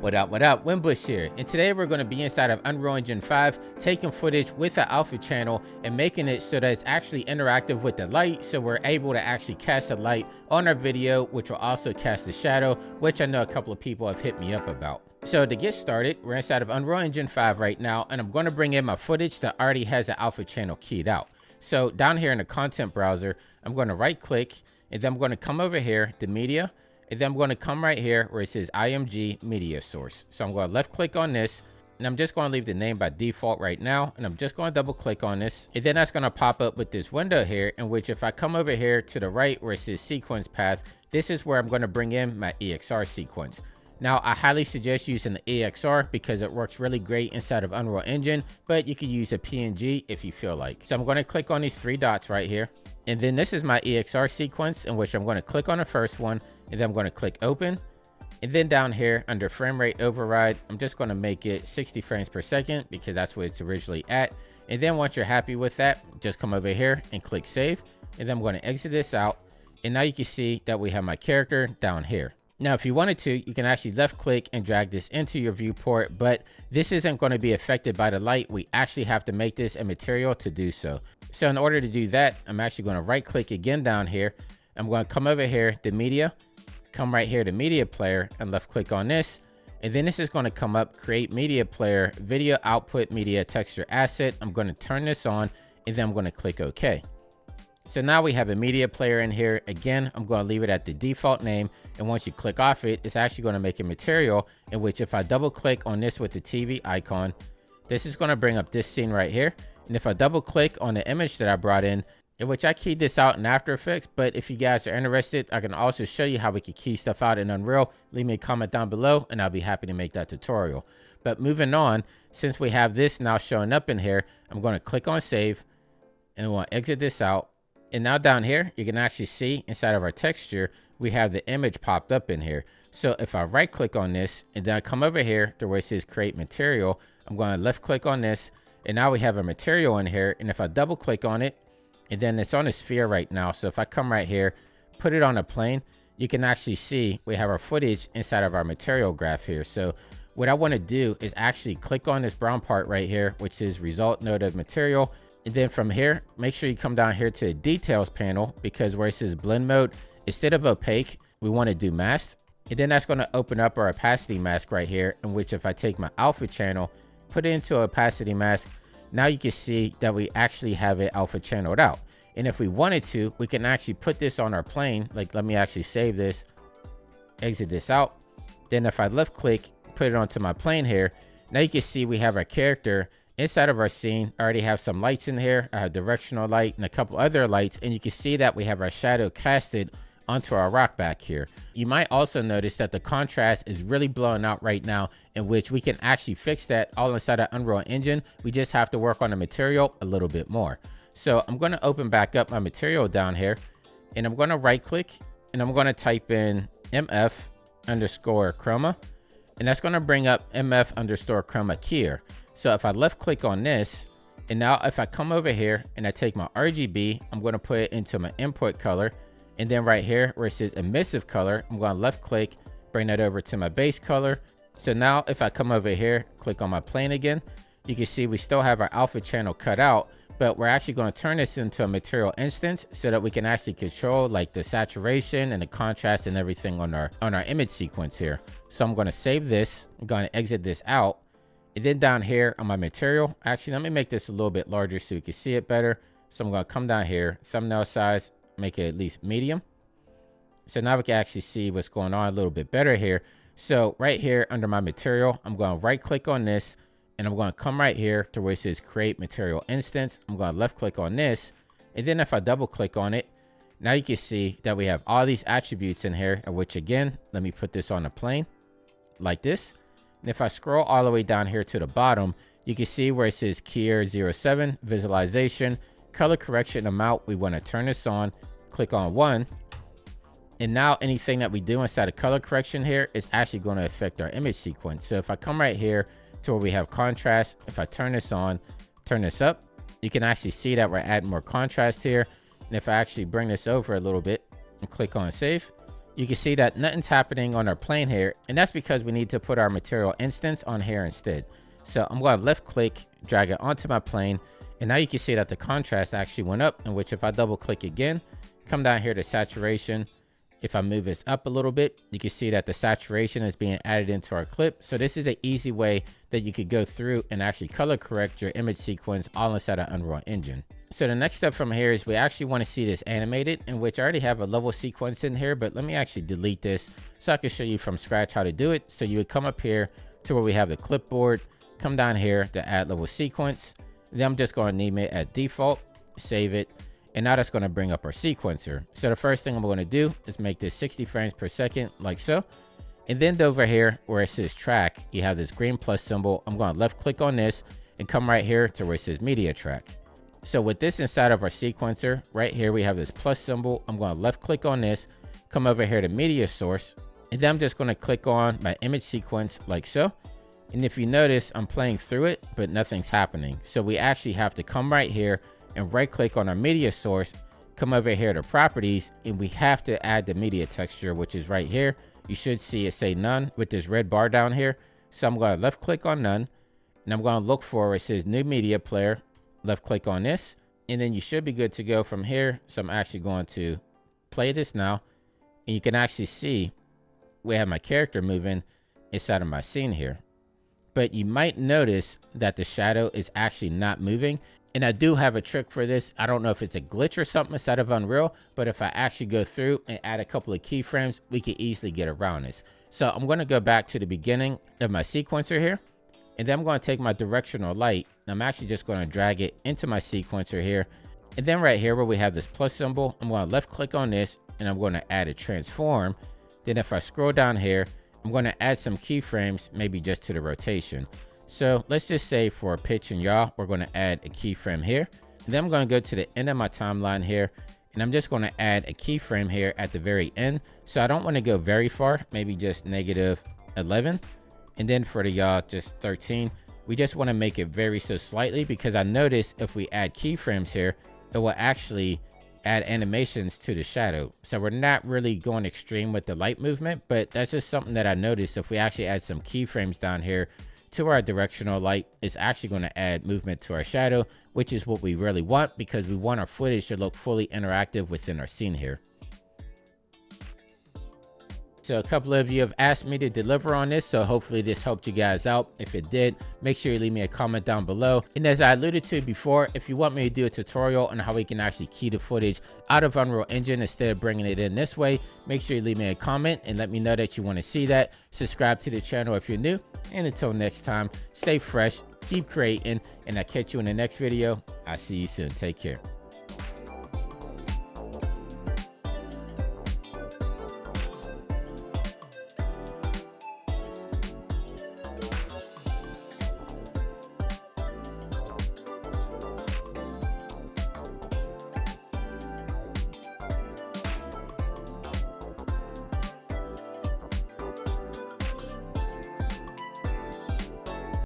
What up, Winbush here, and today we're going to be inside of Unreal Engine 5, taking footage with the alpha channel and making it so that it's actually interactive with the light, so we're able to actually cast a light on our video, which will also cast a shadow, which I know a couple of people have hit me up about. So to get started, we're inside of Unreal Engine 5 right now, and I'm going to bring in my footage that already has the alpha channel keyed out. So down here in the content browser, I'm going to right click, and then I'm going to come over here to media, and then I'm going to come right here where it says IMG media source. So I'm going to left click on this, and I'm just going to leave the name by default right now, and I'm just going to double click on this, and then that's going to pop up with this window here, in which if I come over here to the right where it says sequence path, this is where I'm going to bring in my EXR sequence. Now, I highly suggest using the EXR because it works really great inside of Unreal Engine, but you can use a PNG if you feel like. So I'm going to click on these three dots right here, and then this is my EXR sequence, in which I'm going to click on the first one, and then I'm going to click open. And then down here under frame rate override, I'm just going to make it 60 frames per second because that's what it's originally at. And then once you're happy with that, just come over here and click save. And then I'm going to exit this out. And now you can see that we have my character down here. Now, if you wanted to, you can actually left click and drag this into your viewport, but this isn't going to be affected by the light. We actually have to make this a material to do so. So in order to do that, I'm actually going to right click again down here. I'm going to come over here to media, come right here to media player and left click on this. And then this is going to come up, create media player, video output media texture asset. I'm going to turn this on, and then I'm going to click OK. So now we have a media player in here. Again, I'm going to leave it at the default name. And once you click off it, it's actually going to make a material, in which if I double click on this with the TV icon, this is going to bring up this scene right here. And if I double click on the image that I brought in which I keyed this out in After Effects, but if you guys are interested, I can also show you how we can key stuff out in Unreal. Leave me a comment down below and I'll be happy to make that tutorial. But moving on, since we have this now showing up in here, I'm going to click on save, and I want to exit this out. And now down here, you can actually see inside of our texture, we have the image popped up in here. So if I right click on this, and then I come over here to where it says create material, I'm going to left click on this, and now we have a material in here. And if I double click on it, and then it's on a sphere right now. So if I come right here, put it on a plane, you can actually see we have our footage inside of our material graph here. So what I want to do is actually click on this brown part right here, which is result node of material. And then from here, make sure you come down here to the details panel, because where it says blend mode, instead of opaque, we want to do masked. And then that's going to open up our opacity mask right here, in which if I take my alpha channel, put it into opacity mask, now you can see that we actually have it alpha channeled out. And if we wanted to, we can actually put this on our plane. Like, let me actually save this, exit this out. Then if I left click, put it onto my plane here, now you can see we have our character inside of our scene. I already have some lights in here. I have directional light and a couple other lights, and you can see that we have our shadow casted onto our rock back here. You might also notice that the contrast is really blowing out right now, in which we can actually fix that all inside of Unreal Engine. We just have to work on the material a little bit more. So I'm going to open back up my material down here, and I'm going to right click, and I'm going to type in MF underscore chroma, and that's going to bring up MF underscore chroma keyer. So if I left click on this, and now if I come over here and I take my RGB, I'm going to put it into my input color. And then right here where it says emissive color, I'm going to left click, bring that over to my base color. So now if I come over here, click on my plane again, you can see we still have our alpha channel cut out, but we're actually going to turn this into a material instance so that we can actually control like the saturation and the contrast and everything on our image sequence here. So I'm going to save this. I'm going to exit this out. And then down here on my material, actually, let me make this a little bit larger so you can see it better. So I'm going to come down here, thumbnail size, make it at least medium. So now we can actually see what's going on a little bit better here. So right here under my material, I'm going to right click on this, and I'm going to come right here to where it says create material instance. I'm going to left click on this, and then if I double click on it, now you can see that we have all these attributes in here, which again, let me put this on a plane like this. And if I scroll all the way down here to the bottom, you can see where it says keyer 07 visualization color correction amount. We want to turn this on, click on 1, and now anything that we do inside of color correction here is actually going to affect our image sequence. So if I come right here to where we have contrast, if I turn this on, turn this up, you can actually see that we're adding more contrast here. And if I actually bring this over a little bit and click on save, you can see that nothing's happening on our plane here, and that's because we need to put our material instance on here instead. So I'm going to left click, drag it onto my plane, and now you can see that the contrast actually went up, in which if I double click again, come down here to saturation, if I move this up a little bit, you can see that the saturation is being added into our clip. So this is an easy way that you could go through and actually color correct your image sequence all inside of Unreal Engine. So the next step from here is we actually want to see this animated, in which I already have a level sequence in here, but let me actually delete this so I can show you from scratch how to do it. So you would come up here to where we have the clipboard, come down here to add level sequence. Then I'm just going to name it at default, save it. And now that's going to bring up our sequencer. So the first thing I'm going to do is make this 60 frames per second like so. And then over here where it says track, you have this green plus symbol. I'm going to left click on this and come right here to where it says media track. So with this inside of our sequencer, right here we have this plus symbol. I'm going to left click on this, come over here to media source. And then I'm just going to click on my image sequence like so. And if you notice, I'm playing through it, but nothing's happening. So we actually have to come right here and right click on our media source, come over here to properties, and we have to add the media texture, which is right here. You should see it say none with this red bar down here. So I'm going to left click on none, and I'm going to look for where it says new media player, left click on this, and then you should be good to go from here. So I'm actually going to play this now, and you can actually see we have my character moving inside of my scene here. But you might notice that the shadow is actually not moving. And I do have a trick for this. I don't know if it's a glitch or something inside of Unreal, but if I actually go through and add a couple of keyframes, we can easily get around this. So I'm going to go back to the beginning of my sequencer here, and then I'm going to take my directional light, and I'm actually just going to drag it into my sequencer here. And then right here where we have this plus symbol, I'm going to left click on this, and I'm going to add a transform. Then if I scroll down here, I'm going to add some keyframes, maybe just to the rotation. So let's just say for pitch and yaw, we're going to add a keyframe here. And then I'm going to go to the end of my timeline here, and I'm just going to add a keyframe here at the very end. So I don't want to go very far, maybe just -11. And then for the yaw, just 13. We just want to make it vary so slightly, because I notice if we add keyframes here, it will actually add animations to the shadow. So we're not really going extreme with the light movement, but that's just something that I noticed. If we actually add some keyframes down here to our directional light, it's actually going to add movement to our shadow, which is what we really want, because we want our footage to look fully interactive within our scene here. So a couple of you have asked me to deliver on this, so hopefully this helped you guys out. If it did, make sure you leave me a comment down below. And as I alluded to before, if you want me to do a tutorial on how we can actually key the footage out of Unreal Engine instead of bringing it in this way, make sure you leave me a comment and let me know that you want to see that. Subscribe to the channel if you're new, and until next time, stay fresh, keep creating, and I'll catch you in the next video. I'll see you soon. Take care.